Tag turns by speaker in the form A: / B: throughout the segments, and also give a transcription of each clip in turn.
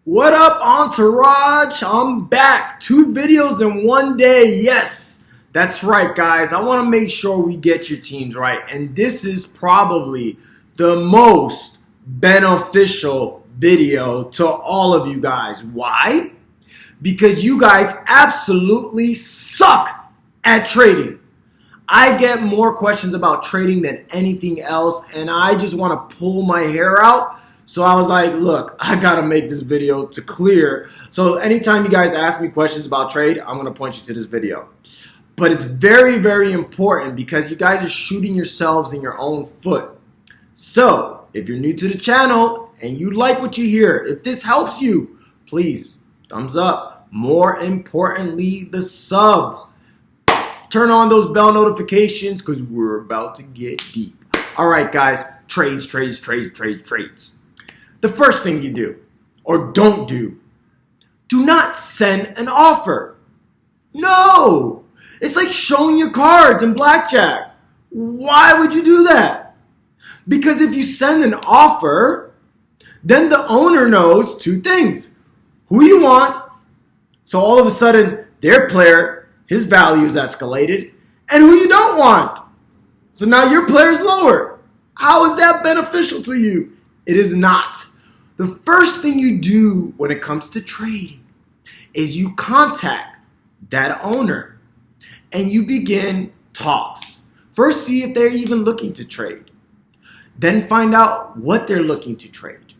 A: What up, Entourage? I'm back. 2 videos in 1 day. Yes, that's right, guys. I want to make sure we get your teams right. And this is probably the most beneficial video to all of you guys. Why? Because you guys absolutely suck at trading. I get more questions about trading than anything else, and I just want to pull my hair out. So I was like, look, I got to make this video to clear. So anytime you guys ask me questions about trade, I'm going to point you to this video. But it's very, very important because you guys are shooting yourselves in your own foot. So if you're new to the channel and you like what you hear, if this helps you, please, thumbs up. More importantly, the sub. Turn on those bell notifications because we're about to get deep. All right, guys, trades. The first thing you do, or don't do not send an offer. No! It's like showing your cards in blackjack. Why would you do that? Because if you send an offer, then the owner knows 2 things. Who you want, so all of a sudden their player, his value is escalated, and who you don't want. So now your player's lower. How is that beneficial to you? It is not. The first thing you do when it comes to trading is you contact that owner and you begin talks. First, see if they're even looking to trade. Then find out what they're looking to trade.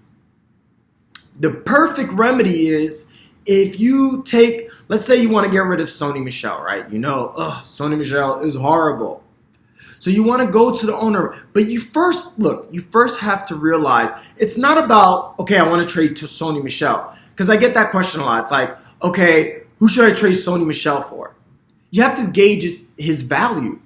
A: The perfect remedy is if you take, let's say you want to get rid of Sony Michel, right? You know, Sony Michel is horrible. So you want to go to the owner, but you first have to realize it's not about, okay, I want to trade to Sony Michel. Because I get that question a lot. It's like, okay, who should I trade Sony Michel for? You have to gauge his value,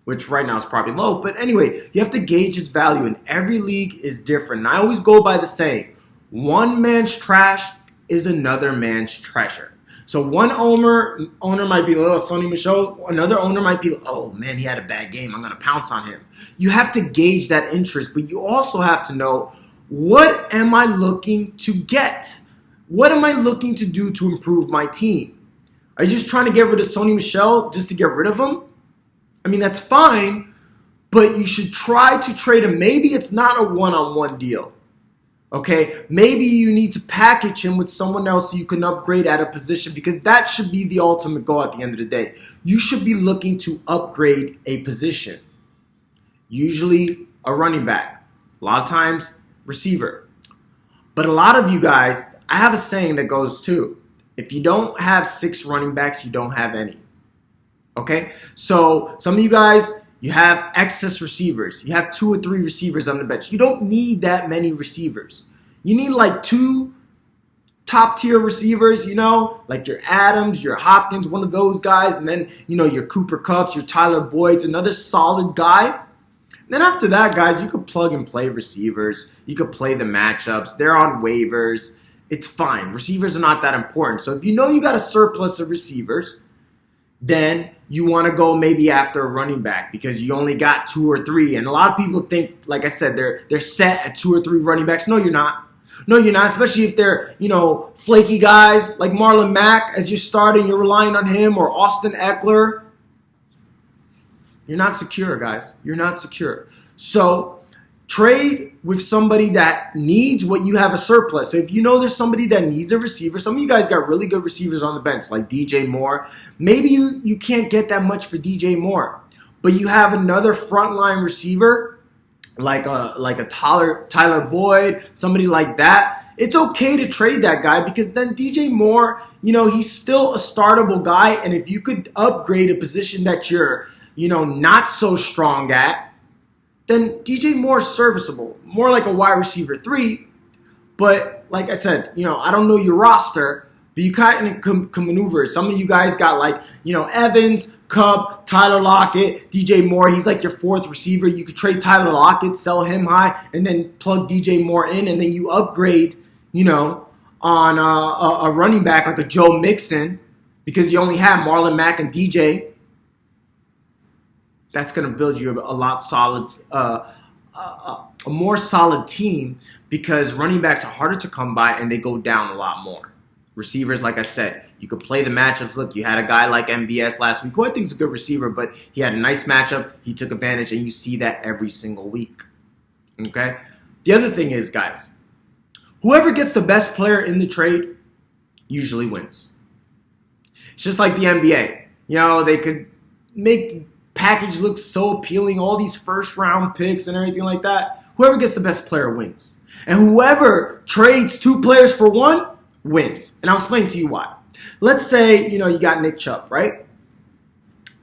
A: which right now is probably low. But anyway, you have to gauge his value, and every league is different. And I always go by the saying, one man's trash is another man's treasure. So one owner might be, oh, Sony Michel. Another owner might be, oh, man, he had a bad game. I'm going to pounce on him. You have to gauge that interest, but you also have to know, what am I looking to get? What am I looking to do to improve my team? Are you just trying to get rid of Sony Michel just to get rid of him? I mean, that's fine, but you should try to trade him. Maybe it's not a one-on-one deal. Okay, maybe you need to package him with someone else so you can upgrade at a position, because that should be the ultimate goal at the end of the day. You should be looking to upgrade a position. Usually a running back, a lot of times receiver. But a lot of you guys, I have a saying that goes too. If you don't have 6 running backs, you don't have any. Okay, so some of you guys, you have excess receivers. You have 2 or 3 receivers on the bench. You don't need that many receivers. You need like 2 top-tier receivers, you know, like your Adams, your Hopkins, one of those guys, and then, you know, your Cooper Kupps, your Tyler Boyds, another solid guy. Then after that, guys, you could plug and play receivers. You could play the matchups. They're on waivers. It's fine. Receivers are not that important. So if you know you got a surplus of receivers, then you want to go maybe after a running back because you only got 2 or 3. And a lot of people think, like I said, they're set at 2 or 3 running backs. No, you're not. No, you're not, especially if they're, you know, flaky guys like Marlon Mack as you're starting, you're relying on him, or Austin Eckler. You're not secure, guys. You're not secure. So trade with somebody that needs what you have a surplus. So if you know there's somebody that needs a receiver, some of you guys got really good receivers on the bench, like DJ Moore. Maybe you can't get that much for DJ Moore, but you have another frontline receiver, like a Tyler Boyd, somebody like that. It's okay to trade that guy because then DJ Moore, you know, he's still a startable guy. And if you could upgrade a position that you're, you know, not so strong at, then DJ Moore is serviceable, more like a wide receiver 3. But like I said, you know, I don't know your roster, but you kind of can maneuver. Some of you guys got like, you know, Evans, Chubb, Tyler Lockett, DJ Moore. He's like your 4th receiver. You could trade Tyler Lockett, sell him high, and then plug DJ Moore in, and then you upgrade, you know, on a running back like a Joe Mixon because you only have Marlon Mack and DJ. That's going to build you a lot solid a more solid team because running backs are harder to come by and they go down a lot more. Receivers, like I said, you could play the matchups. Look, you had a guy like MVS last week, who I think is a good receiver, but he had a nice matchup. He took advantage, and you see that every single week. Okay? The other thing is, guys, whoever gets the best player in the trade usually wins. It's just like the NBA. You know, they could make the package look so appealing, all these first-round picks and everything like that. Whoever gets the best player wins. And whoever trades 2 players for 1 wins. And I'll explain to you why. Let's say, you got Nick Chubb, right?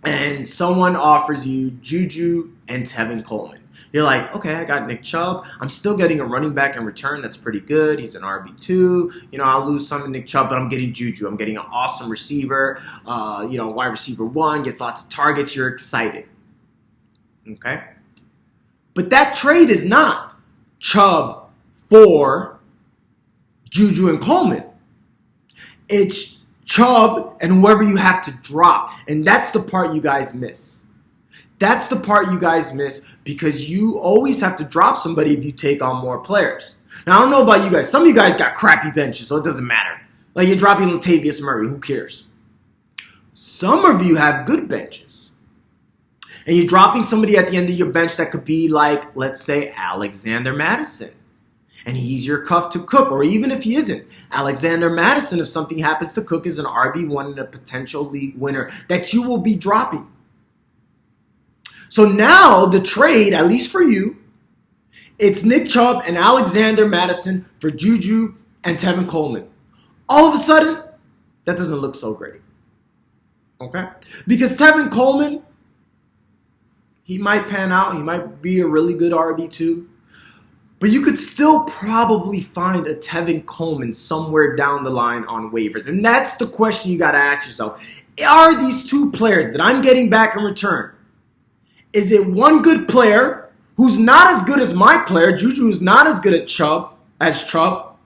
A: And someone offers you Juju and Tevin Coleman. You're like, okay, I got Nick Chubb. I'm still getting a running back in return that's pretty good. He's an RB2. I'll lose some of Nick Chubb, but I'm getting Juju. I'm getting an awesome receiver. Wide receiver 1, gets lots of targets. You're excited. Okay? But that trade is not Chubb for Juju and Coleman. It's Chubb and whoever you have to drop. And that's the part you guys miss. That's the part you guys miss because you always have to drop somebody if you take on more players. Now, I don't know about you guys. Some of you guys got crappy benches, so it doesn't matter. Like, you're dropping Latavius Murray. Who cares? Some of you have good benches. And you're dropping somebody at the end of your bench that could be like, let's say, Alexander Madison. And he's your cuff to Cook, or even if he isn't. Alexander Madison, if something happens to Cook, is an RB1 and a potential league winner that you will be dropping. So now the trade, at least for you, it's Nick Chubb and Alexander Madison for Juju and Tevin Coleman. All of a sudden, that doesn't look so great. Okay? Because Tevin Coleman, he might pan out. He might be a really good RB2. But you could still probably find a Tevin Coleman somewhere down the line on waivers. And that's the question you got to ask yourself. Are these 2 players that I'm getting back in return, is it one good player who's not as good as my player, Juju is not as good as Chubb,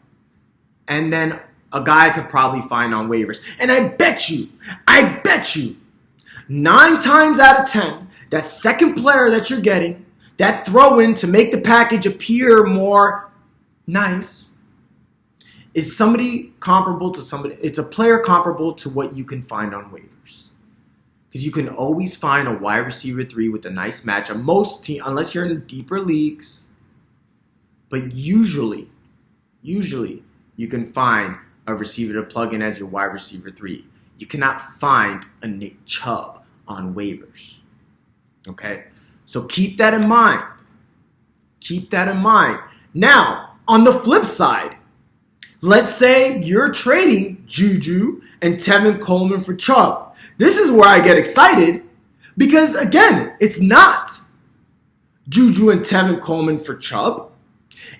A: and then a guy I could probably find on waivers? And I bet you, 9 times out of 10, that second player that you're getting, that throw-in to make the package appear more nice, is somebody comparable to somebody. It's a player comparable to what you can find on waivers. Because you can always find a wide receiver 3 with a nice matchup. Most teams, unless you're in deeper leagues, but usually you can find a receiver to plug in as your wide receiver 3. You cannot find a Nick Chubb on waivers. Okay? So keep that in mind. Keep that in mind. Now, on the flip side, let's say you're trading Juju and Tevin Coleman for Chubb. This is where I get excited because, again, it's not Juju and Tevin Coleman for Chubb.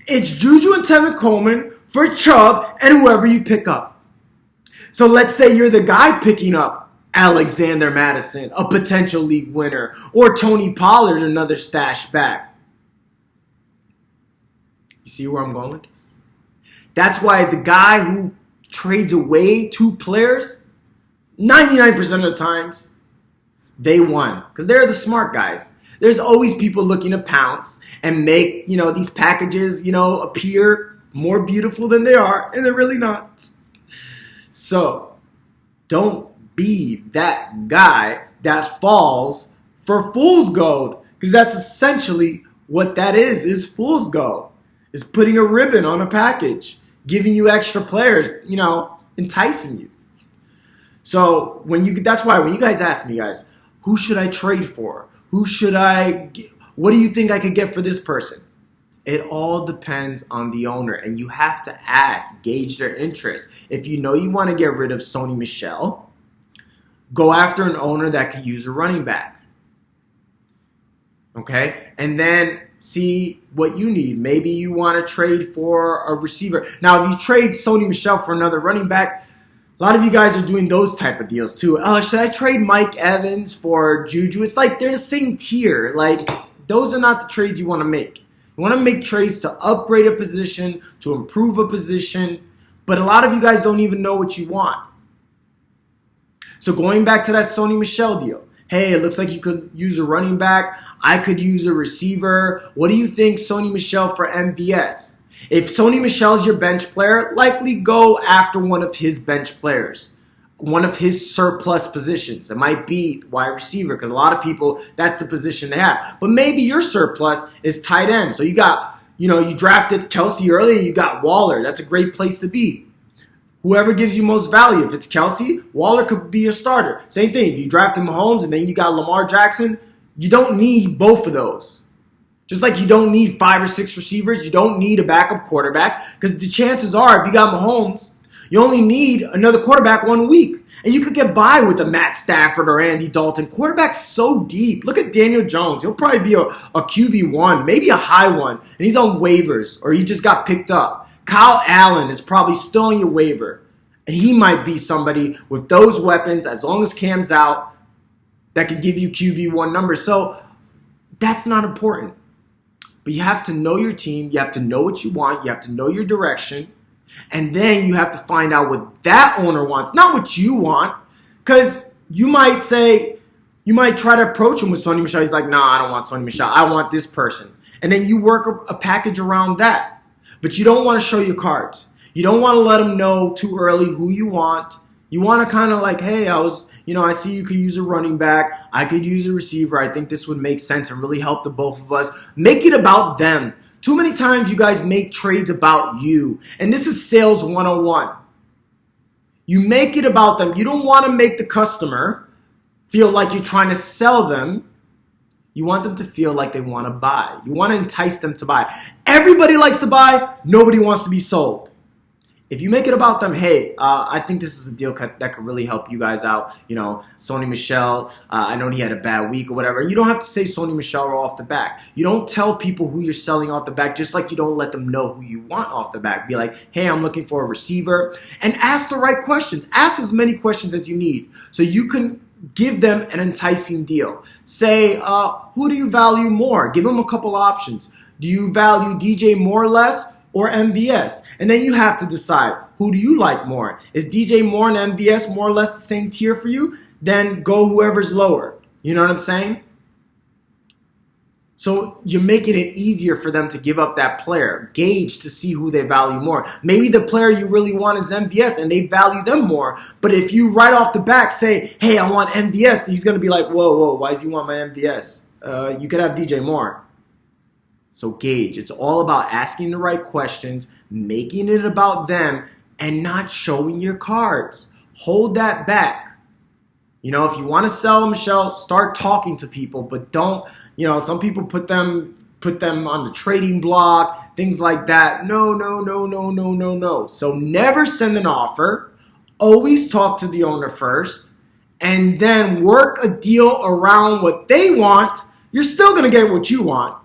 A: It's Juju and Tevin Coleman for Chubb and whoever you pick up. So let's say you're the guy picking up Alexander Madison, a potential league winner, or Tony Pollard, another stash back. You see where I'm going with this? That's why the guy who trades away 2 players, 99% of the times, they won. Because they're the smart guys. There's always people looking to pounce and make, these packages, appear more beautiful than they are, and they're really not. So, don't be that guy that falls for fool's gold, because that's essentially what that is fool's gold. Is putting a ribbon on a package, giving you extra players, enticing you. So that's why when you guys ask me, guys, who should I trade for? What do you think I could get for this person? It all depends on the owner, and you have to gauge their interest. If you know you want to get rid of Sony Michel, go after an owner that could use a running back. Okay? And then see what you need. Maybe you want to trade for a receiver. Now, if you trade Sony Michel for another running back, a lot of you guys are doing those type of deals too. Should I trade Mike Evans for Juju? It's like they're the same tier. Like, those are not the trades you want to make. You want to make trades to upgrade a position, to improve a position, but a lot of you guys don't even know what you want. So going back to that Sony Michel deal, Hey, it looks like you could use a running back. I could use a receiver. What do you think, Sony Michel, for MVS? If Sony Michel is your bench player, likely go after one of his bench players, one of his surplus positions. It might be wide receiver because a lot of people, that's the position they have. But maybe your surplus is tight end. So you got, you drafted Kelsey early and you got Waller. That's a great place to be. Whoever gives you most value. If it's Kelsey, Waller could be your starter. Same thing. If you drafted Mahomes and then you got Lamar Jackson, you don't need both of those. Just like you don't need 5 or 6 receivers, you don't need a backup quarterback because the chances are if you got Mahomes, you only need another quarterback 1 week. And you could get by with a Matt Stafford or Andy Dalton. Quarterback's so deep. Look at Daniel Jones. He'll probably be a QB1, maybe a high one, and he's on waivers or he just got picked up. Kyle Allen is probably still on your waiver, and he might be somebody with those weapons, as long as Cam's out, that could give you QB1 numbers. So that's not important. But you have to know your team. You have to know what you want. You have to know your direction. And then you have to find out what that owner wants, not what you want. Because you might try to approach him with Sony Michel. He's like, nah, I don't want Sony Michel. I want this person. And then you work a package around that. But you don't want to show your cards. You don't want to let them know too early who you want. You want to kind of like, hey, I see you could use a running back. I could use a receiver. I think this would make sense and really help the both of us. Make it about them. Too many times you guys make trades about you. And this is sales 101. You make it about them. You don't want to make the customer feel like you're trying to sell them. You want them to feel like they want to buy. You want to entice them to buy. Everybody likes to buy. Nobody wants to be sold. If you make it about them, hey, I think this is a deal that could really help you guys out. Sony Michel, I know he had a bad week or whatever. And you don't have to say Sony Michel off the back. You don't tell people who you're selling off the back, just like you don't let them know who you want off the back. Be like, hey, I'm looking for a receiver. And ask the right questions. Ask as many questions as you need so you can give them an enticing deal. Say, who do you value more? Give them a couple options. Do you value DJ more or less? Or MVS. And then you have to decide, who do you like more? Is DJ Moore and MVS more or less the same tier for you? Then go whoever's lower. You know what I'm saying? So you're making it easier for them to give up that player. Gauge to see who they value more. Maybe the player you really want is MVS and they value them more. But if you right off the back say, hey, I want MVS, he's going to be like, whoa, why does he want my MVS? You could have DJ Moore. So gauge. It's all about asking the right questions, making it about them, and not showing your cards. Hold that back. If you want to sell Michelle, start talking to people, but don't, some people put them on the trading block, things like that. No. So never send an offer. Always talk to the owner first, and then work a deal around what they want. You're still going to get what you want.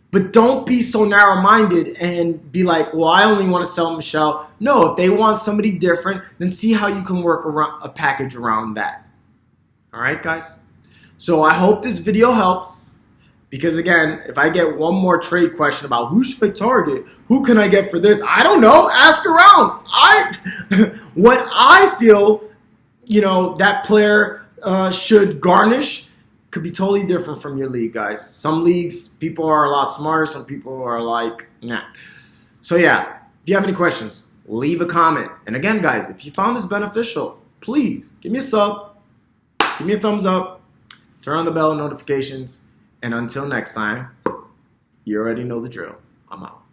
A: But don't be so narrow-minded and be like, well, I only want to sell Michelle. No, if they want somebody different, then see how you can work around a package around that. All right, guys? So I hope this video helps because, again, if I get one more trade question about who should I target, who can I get for this, I don't know. Ask around. What I feel, that player should garnish could be totally different from your league, guys. Some leagues, people are a lot smarter. Some people are like, nah. So yeah, if you have any questions, leave a comment. And again, guys, if you found this beneficial, please give me a sub, give me a thumbs up, turn on the bell notifications, and until next time, you already know the drill. I'm out.